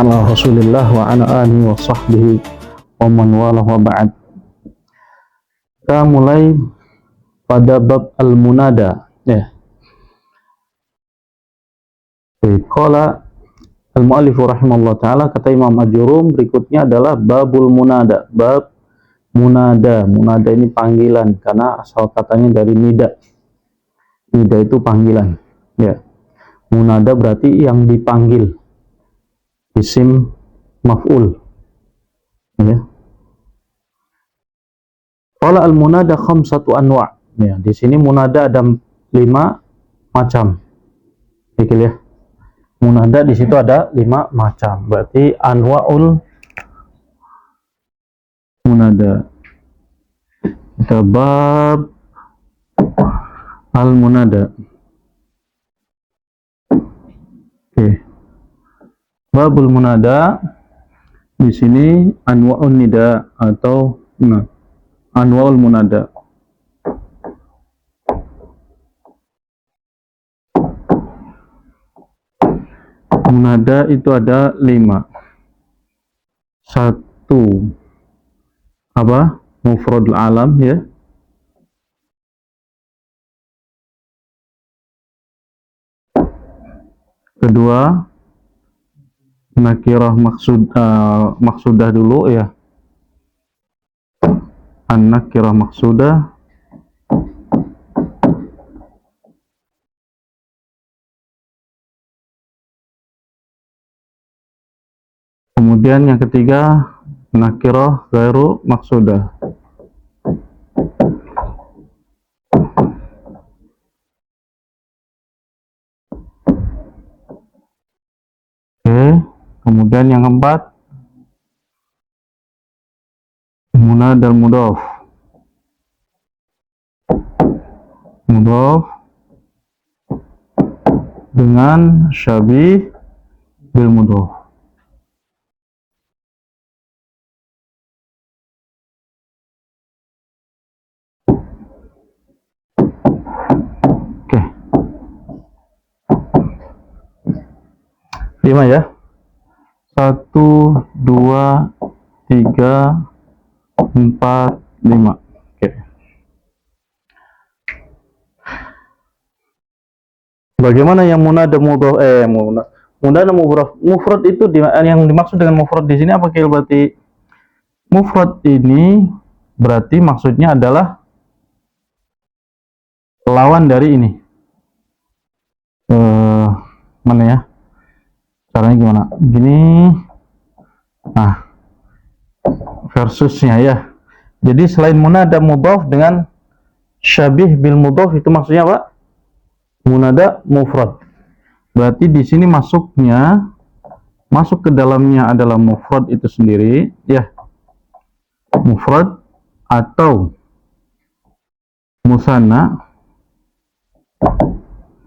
ala Rasulillah wa ala alihi wa sahbihi wa man wala wa ba'd. Kita mulai pada bab al-munada ya. Qala al-mu'allif rahimahullah ta'ala, kata Imam Al-Jurum, berikutnya adalah babul munada. Bab munada. Munada ini panggilan karena asal katanya dari nida. Nida itu panggilan ya. Munada berarti yang dipanggil, isim maf'ul ya. Qala al-munada khamsatu anwa' ya. Di sini munada ada 5 macam. Oke ya. Munada di situ ada 5 macam. Berarti anwa'ul munada. Kita bab al-munada. Oke. Babul munada di sini anwa'un nida atau anwa'ul munada. Munada itu ada 5. 1 apa? Mufradul alam ya. Kedua nakirah maksudah dulu ya. An-nakirah maksudah. Kemudian yang ketiga nakirah ghairu maksudah. Oke, kemudian yang keempat munada mudhaf. Mudhaf dengan syabih bil mudhaf. Oke. 5 ya. 1, 2, 3, 4, 5. Oke. Bagaimana yang munada mudhaf munada mufrad itu yang dimaksud dengan mufrad di sini apa kira? Berarti mufrad ini berarti maksudnya adalah lawan dari ini. Mana ya? Caranya gimana? Gini. Nah, versusnya ya. Jadi selain munada mudhaf dengan syabih bil mudhaf itu maksudnya apa? Munada mufrad. Berarti di sini masuk ke dalamnya adalah mufrad itu sendiri ya. Mufrad atau musanna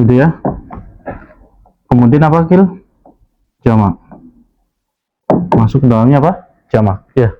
gitu ya. Kemudian apa kil? Jamak. Masuk ke dalamnya apa? Jamak ya.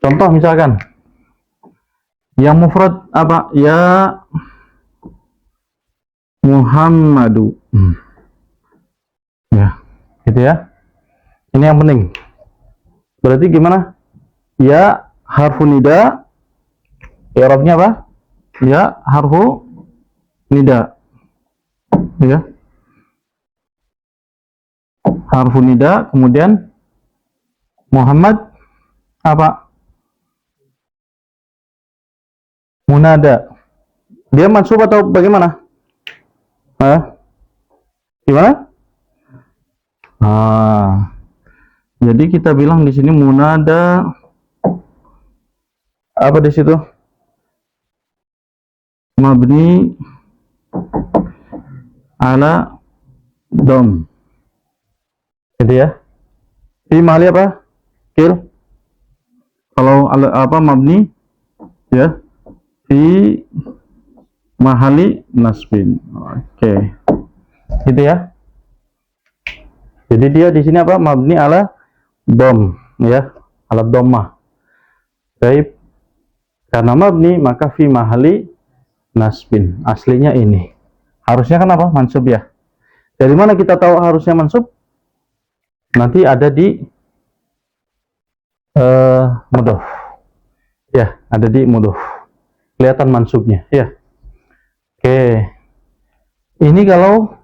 Contoh misalkan yang mufrad apa? Ya Muhammadu. Ya, gitu ya. Ini yang penting. Berarti gimana? Ya harfu nida. I'rabnya apa? Ya harfu nida. Ya. Harfu nida, kemudian Muhammad apa? Munada. Dia mansub atau bagaimana? Gimana? Jadi kita bilang di sini munada apa di situ? Mabni ala dom. Jadi ya. Fi mahali apa? Kil. Kalau apa mabni ya. Fi mahali nasbin. Oke. Gitu ya. Jadi dia di sini apa? Mabni ala dom ya, ala dhammah. Baik. Karena mabni maka fi mahali nasbin. Aslinya ini. Harusnya kan apa? Mansub ya. Dari mana kita tahu harusnya mansub? nanti ada di mudhof. Ya, ada di mudhof. Kelihatan mansubnya, ya. Oke. Ini kalau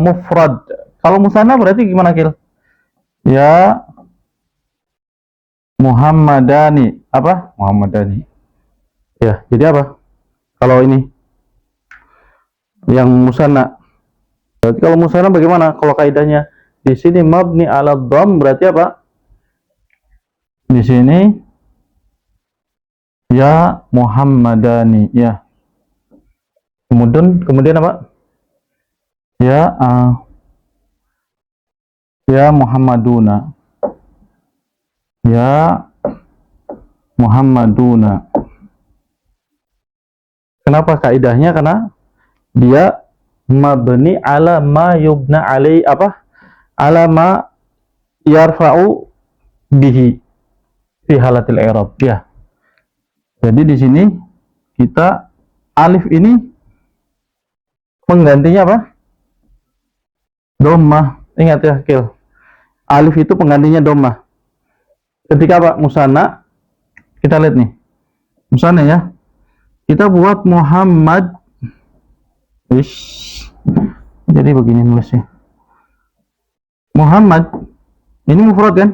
mufrad. Kalau musanna berarti gimana, Kil? Ya Muhammadani. Apa? Muhammadani. Ya, jadi apa? Kalau ini yang musanna. Berarti kalau musanna bagaimana? Kalau kaidahnya di sini mabni ala dhamm berarti apa? Di sini ya Muhammadani, ya. Kemudian apa? Ya Muhammaduna. Ya Muhammaduna. Kenapa kaidahnya? Karena dia mabni ala ma yubna alai apa? Ala ma yarfa'u bihi fi halatil i'rab. Ya. Jadi di sini kita alif ini penggantinya apa? Dhammah. Ingat ya, Kil. Alif itu penggantinya dhammah. Ketika apa? Musanna. Kita lihat nih. Musanna ya. Kita buat Muhammad. Jadi begini nulisnya. Muhammad. Ini mufrad kan?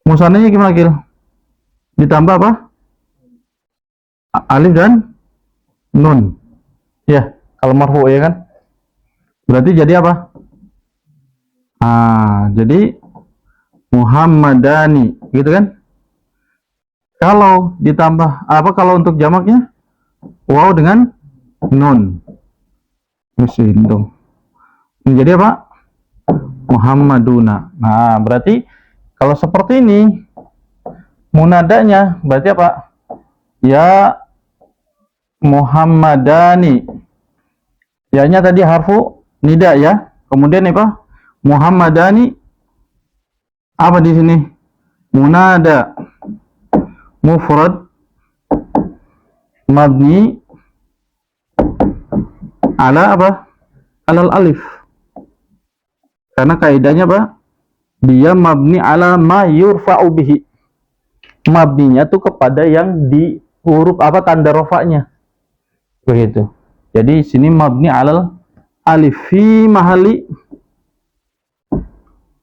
Musannanya gimana, Kil? Ditambah apa? Alif dan nun. Ya, kalau marfu ya kan? Berarti jadi apa? Jadi Muhammadani, gitu kan? Kalau ditambah apa? Kalau untuk jamaknya waw dengan nun. Mesin dong. Jadi apa? Muhammaduna. Nah, berarti kalau seperti ini munadanya berarti apa? Ya Muhammadani. Ya-nya tadi harfu nida ya. Kemudian apa? Muhammadani. Apa di sini? Munada mufrad mabni ala apa? Alal alif. Karena kaidahnya apa? Dia mabni ala ma yurfa'u bihi. Mabninya tuh kepada yang di huruf apa? Tanda rofaknya. Begitu. Jadi sini mabni alal alif fi mahali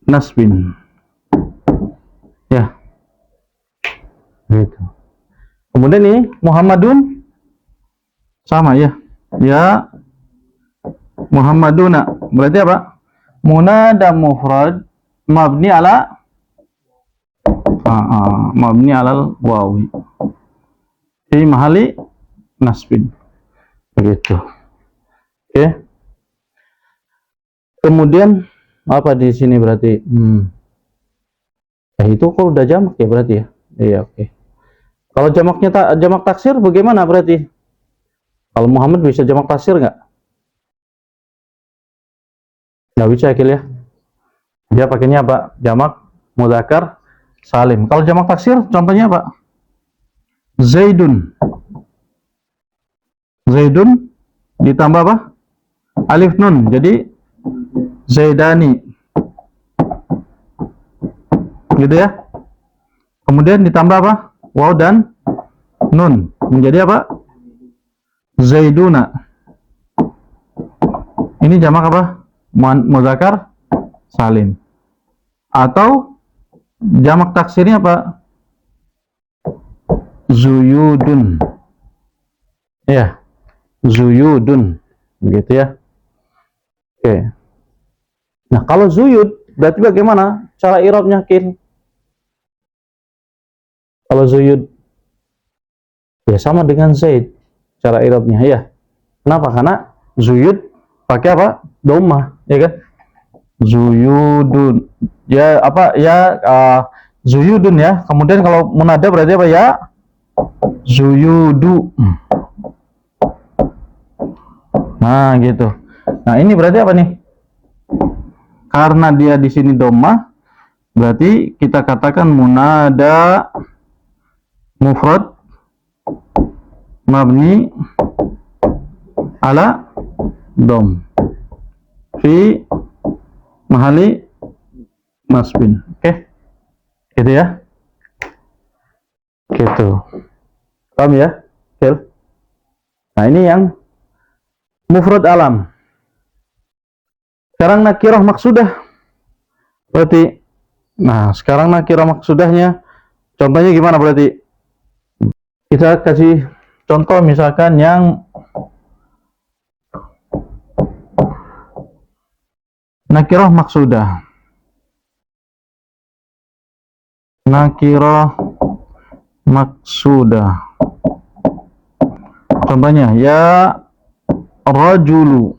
nasbin. Ya. Gitu. Kemudian ini Muhammadun sama ya. Ya Muhammaduna. Berarti apa? Munada mufrad mabni ala mabni alal wawi fi mahali nasbin. Begitu. Oke. Kemudian apa di sini berarti? Itu kalau udah jamak ya berarti ya. Iya, oke. Kalau jamaknya jamak taksir bagaimana berarti? Kalau Muhammad bisa jamak taksir nggak? Nggak bisa, Akil ya. Dia pakainya apa? Jamak mudzakkar salim. Kalau jamak taksir contohnya apa? Zaidun. Zaidun ditambah apa? Alif nun. Jadi Zaidani. Gitu ya. Kemudian ditambah apa? Waw dan nun. Menjadi apa? Zaiduna. Ini jamak apa? Mudzakkar salim. Atau jamak taksirnya apa? Zuyudun. Ya. Zuyudun. Begitu ya. Oke. Nah, kalau zuyud berarti bagaimana cara i'rabnya, Kin? Kalau zuyud ya sama dengan Zaid cara i'rabnya ya. Kenapa? Karena zuyud pakai apa? Dhammah, ya kan? Zuyudun. Ya apa? Ya zuyudun ya. Kemudian kalau munada berarti apa ya? Zuyudu. Nah, gitu. Nah, ini berarti apa nih? Karena dia di sini dhammah, berarti kita katakan munada mufrad mabni ala dhamm. fi mahali nasbin. Oke. Gitu ya. Gitu. Paham ya? Oke. Nah, ini yang mufrad alam. Sekarang nakirah maksudah. Berarti, nah sekarang nakirah maksudahnya, contohnya gimana berarti? Kita kasih contoh misalkan yang nakirah maksudah. Nakirah maksudah. Contohnya, ya rajulu.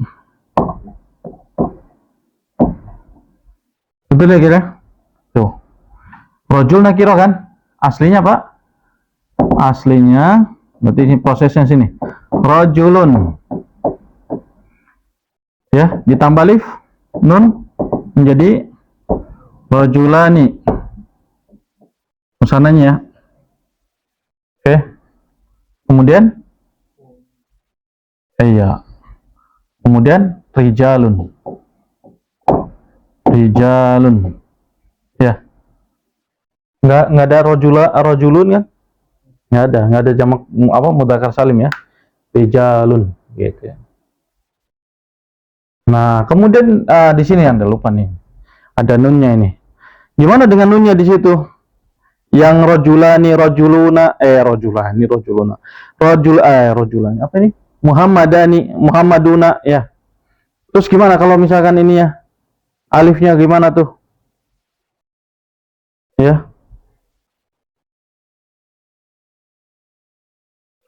Betul ya kira? Tuh. Rajul nakirah kan? Aslinya apa? Aslinya, berarti ini prosesnya sini. Rajulun. Ya, ditambah alif nun menjadi rajulani. Musananya ya. Oke. Kemudian iya. Kemudian rijalun. Rijalun. Ya. Nggak ada rajulun kan? Nggak ada jamak apa mudzakkar salim ya. Rijalun gitu ya. Nah, kemudian di sini Anda lupa nih. Ada nunnya ini. Gimana dengan nunnya di situ? Yang rajulani, rajuluna, rajulani, rajuluna. Rajulani. Apa ini? Muhammadani, Muhammaduna ya. Terus gimana kalau misalkan ini ya? Alifnya gimana tuh? Ya.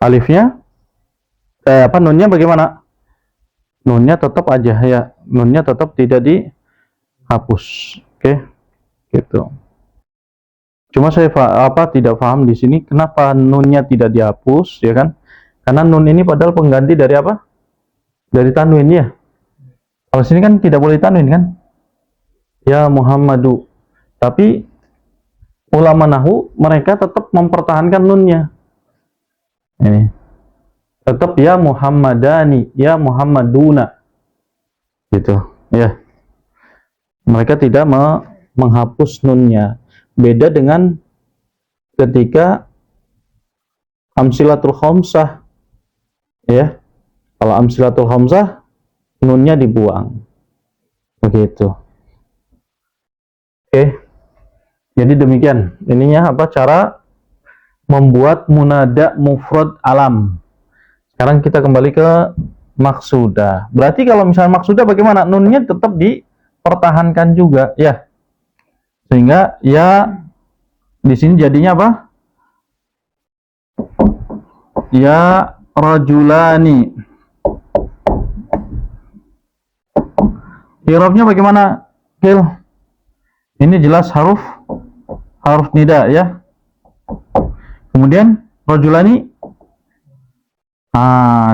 Alifnya nunnya bagaimana? Nunnya tetap aja ya. Nunnya tetap tidak dihapus. Oke. Gitu. Cuma saya tidak paham di sini kenapa nunnya tidak dihapus ya kan? Karena nun ini padahal pengganti dari apa? Dari tanwin ya. Kalau sini kan tidak boleh tanwin kan? Ya Muhammadu. Tapi ulama nahu mereka tetap mempertahankan nunnya. Ini. Tetap ya Muhammadani, ya Muhammaduna. Gitu, ya. Mereka tidak menghapus nunnya. Beda dengan ketika amsilatul khamsah. Ya. Kalau amsilatul khamsah nunnya dibuang. Begitu. Oke. Jadi demikian. Ininya apa cara membuat munada mufrad alam. Sekarang kita kembali ke maksudah. Berarti kalau misalnya maksudah bagaimana? Nunnya tetap dipertahankan juga, ya. Sehingga ya di sini jadinya apa? Ya rajulani. I'rabnya bagaimana? Kil. Ini jelas huruf nida ya. Kemudian rajulani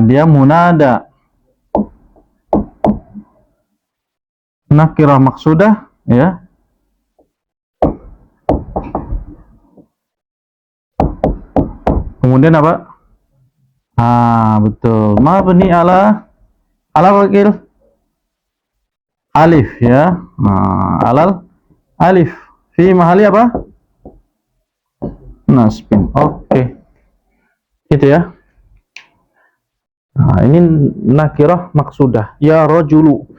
dia munada. Nakirah maksudah ya. Kemudian apa? Betul. Mabni ala wakil alif ya. Alal alif fi mahali apa? Nasbin. Oke. Gitu ya. Nah, ini nakirah maksudah. Ya rajulu.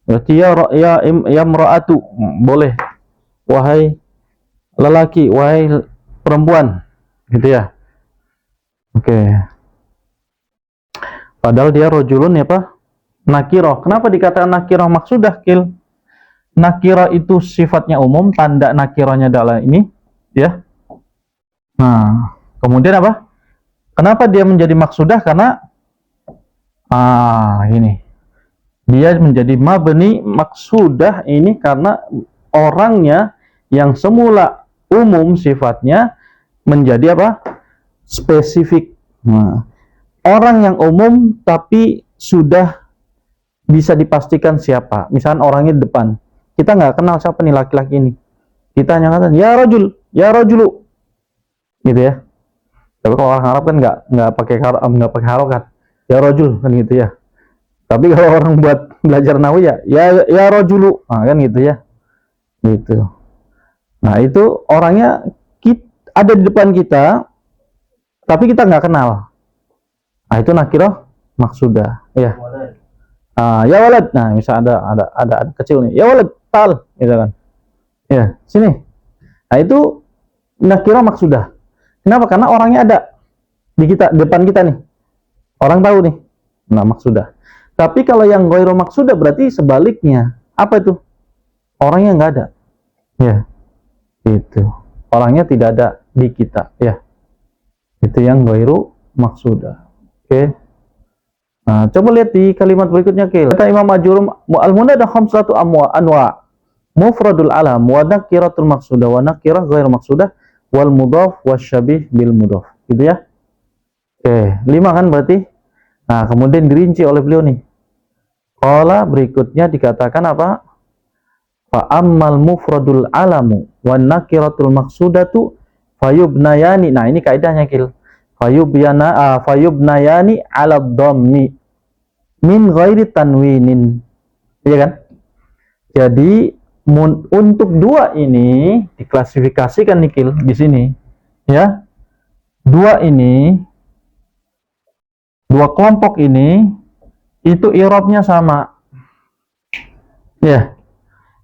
Berarti ya imra'atu. Boleh. Wahai lelaki, wahai perempuan. Gitu ya. Oke. Padahal dia rajulun ya, Pak? Nakirah. Kenapa dikatakan nakirah maksudah, Kil? Nakirah itu sifatnya umum, tanda nakirahnya adalah ini, ya. Nah, kemudian apa? Kenapa dia menjadi maksudah? Karena ini. Dia menjadi mabni maksudah ini karena orangnya yang semula umum sifatnya menjadi apa? Spesifik. Nah, orang yang umum tapi sudah bisa dipastikan siapa. Misalnya orangnya di depan. Kita nggak kenal siapa nih laki-laki ini. Kita hanya katakan ya rajul, ya rajulu. Gitu ya. Tapi kalau orang Arab kan nggak pakai harokat. Ya rajul kan gitu ya. Tapi kalau orang buat belajar nahwu ya rajulu. Nah, kan gitu ya. Gitu. Nah, itu orangnya ada di depan kita, tapi kita nggak kenal. Nah, itu nakirah maksudah. Ya. Ya walad. Nah, misal ada kecil nih. Ya walad, tal, gitu kan. Ya, sini. Nah, itu nakirah maksudah. Kenapa? Karena orangnya ada di kita, depan kita nih. Orang tahu nih. Nah, maksudah. Tapi kalau yang ghairu maksudah berarti sebaliknya. Apa itu? Orangnya nggak ada. Ya, itu. Orangnya tidak ada di kita. Ya, itu yang ghairu maksudah. Oke. Nah, coba lihat di kalimat berikutnya, kata Imam Ajurum, al-munada khamsatu anwa. Mufradul alam wa nakiratul maksudah wa nakirah ghairu maksudah wal mudhaf wasyabih bil mudhaf. Gitu ya. Oke, 5 kan berarti. Nah, kemudian dirinci oleh beliau nih. Qala berikutnya dikatakan apa? Fa ammal mufradul alamu wan nakiratul maksudatu fayubnayani. Nah, ini kaidahnya, Kil. Fayubnayani ala dhammi min ghairi tanwinin. Iya kan? Jadi untuk dua ini diklasifikasikan, Nikil, di sini. Ya. Dua kelompok ini itu i'rabnya sama. Ya.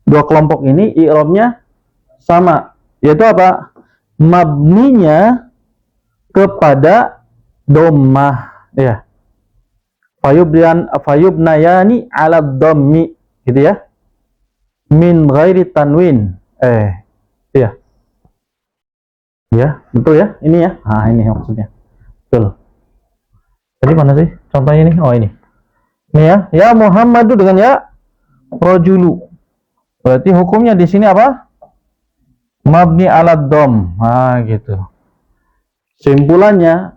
Dua kelompok ini i'rabnya sama. Yaitu apa? Mabninya kepada dhammah. Ya. Fayubnayani ala dhammi, gitu ya. Min ghairi tanwin. Ya. Ya, betul ya? Ini ya. Nah, ini maksudnya. Betul. Jadi mana sih contohnya ini? Oh, ini. Ini ya. Ya Muhammadu dengan ya rajulu. Berarti hukumnya di sini apa? Mabni ala dham. Nah, gitu. Simpulannya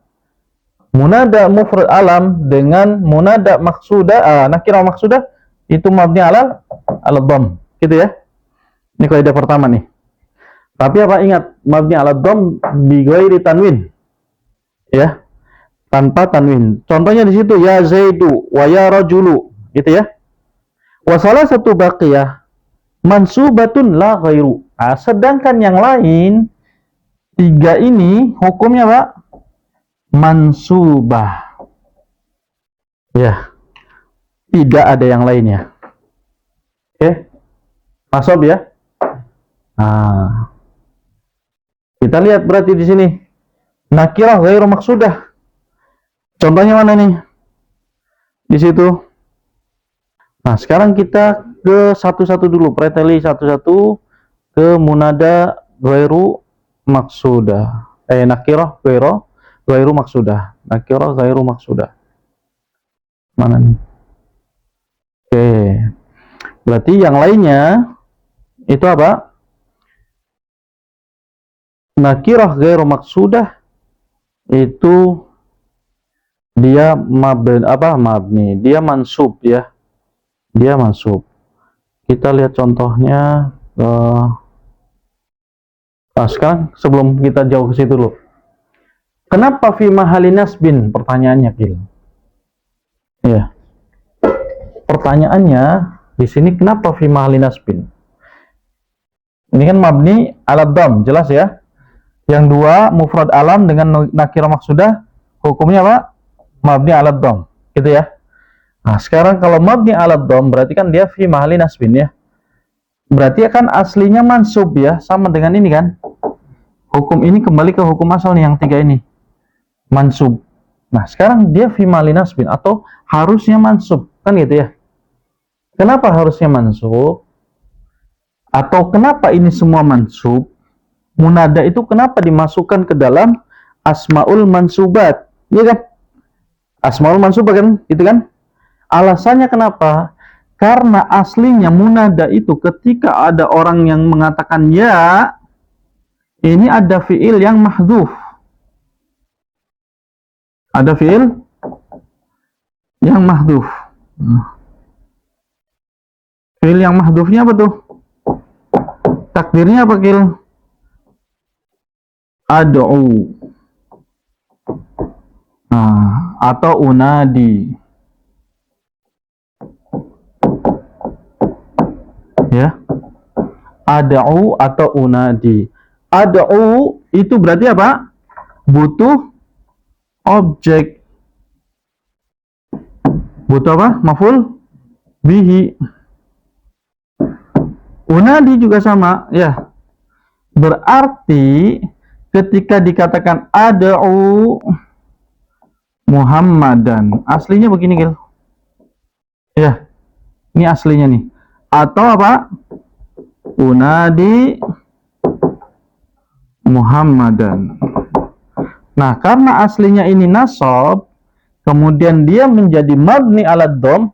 munada mufrad alam dengan munada maksudah, nakirah maksudah itu mabni ala dham. Gitu ya. Ini kaidah pertama nih. Tapi apa, ingat, mabni ala dham bi ghairi tanwin. Ya. Tanpa tanwin. Contohnya di situ ya Zaidu wa ya rajulu, gitu ya. Wa salah satu baqiyah mansubatun la ghairu. Sedangkan yang lain 3 ini hukumnya Pak mansubah. Ya. Tidak ada yang lainnya. Oke. Masuk ya. Nah. Kita lihat berarti di sini nakirah ghairu maksudah. Contohnya mana nih? Di situ. Nah, sekarang kita ke satu-satu dulu, preteli satu-satu ke munada ghairu maksudah. Nakirah ghairu maksudah. Nakirah ghairu maksudah. Mana nih? Oke. Berarti yang lainnya itu apa? Nakirah ghairu maksudah itu dia mabni, dia mansub ya. Dia mansub. Kita lihat contohnya. Sekarang sebelum kita jauh ke situ dulu. Kenapa fi mahali nasbin? Pertanyaannya, Gil. Ya. Pertanyaannya di sini kenapa fi mahali nasbin? Ini kan mabni ala dham, jelas ya. Yang dua mufrad alam dengan nakirah maksudah hukumnya apa? Mabni ala dham, gitu ya. Nah, sekarang kalau mabni ala dham berarti kan dia fi mahali nasbin ya. Berarti kan aslinya mansub ya, sama dengan ini kan. Hukum ini kembali ke hukum asal nih yang 3 ini. Mansub. Nah, sekarang dia fi mahali nasbin atau harusnya mansub, kan gitu ya. Kenapa harusnya mansub? Atau kenapa ini semua mansub? Munada itu kenapa dimasukkan ke dalam asmaul mansubat? Iya kan? Asmaul mansubat kan? Itu kan? Alasannya kenapa? Karena aslinya munada itu ketika ada orang yang mengatakan ya, ini ada fiil yang mahdhuf. Ada fiil yang mahdhuf. Fiil yang mahdhufnya apa tuh? Takdirnya apa, Kil? Ad'u. Atau unadi. Ya. Ad'u atau unadi. Ad'u itu berarti apa? Butuh objek. Butuh apa? Maf'ul bihi. Unadi juga sama, ya. Berarti ketika dikatakan ad'u Muhammadan, aslinya begini, Gil. Ya, ini aslinya nih. Atau apa? Unadi Muhammadan. Nah, karena aslinya ini nasab, kemudian dia menjadi mabni ala dom,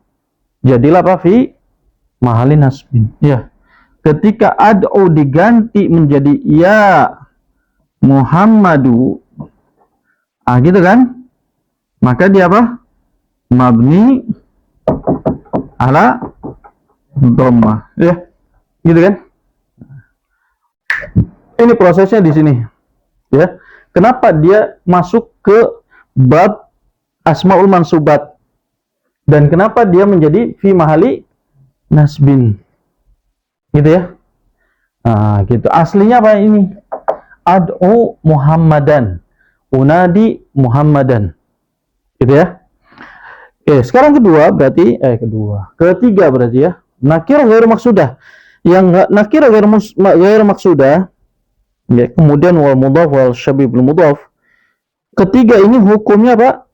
jadilah apa? Fi mahali nasbin. Ya. Ketika ad'u diganti menjadi ya Muhammadu, gitu kan? Maka dia apa? Mabni ala dhammah. Ya. Gitu kan? Ini prosesnya di sini. Ya. Kenapa dia masuk ke bab asmaul mansubat? Dan kenapa dia menjadi fi mahali nasbin? Gitu ya. Nah, gitu. Aslinya apa ini? Ad'u Muhammadan. Unadi Muhammadan. Gitu ya. Oke, sekarang ketiga berarti ya. Nakirah ghairu maksudah. Yang nakirah ghairu maksudah, ya, kemudian wal mudhaf wal syabih bil mudhaf. Ketiga ini hukumnya apa?